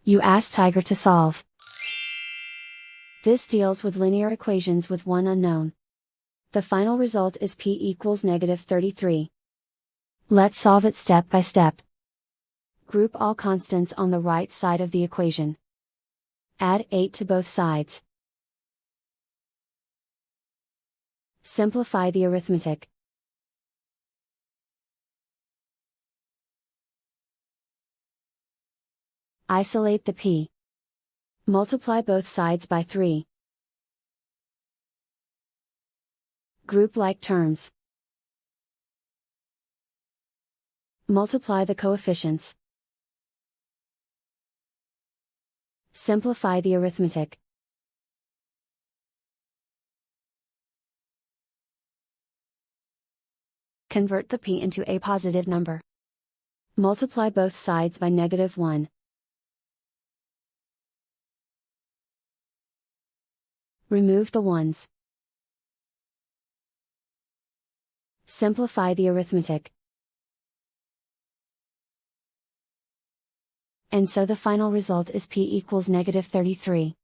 You ask Tiger to solve. This deals with linear equations with one unknown. The final result is p equals -33. Let's solve it step by step. Group all constants on the right side of the equation. Add 8 to both sides. Simplify the arithmetic. Isolate the p. Multiply both sides by 3. Group like terms. Multiply the coefficients. Simplify the arithmetic. Convert the p into a positive number. Multiply both sides by -1. Remove the ones. Simplify the arithmetic. And so the final result is p equals -33.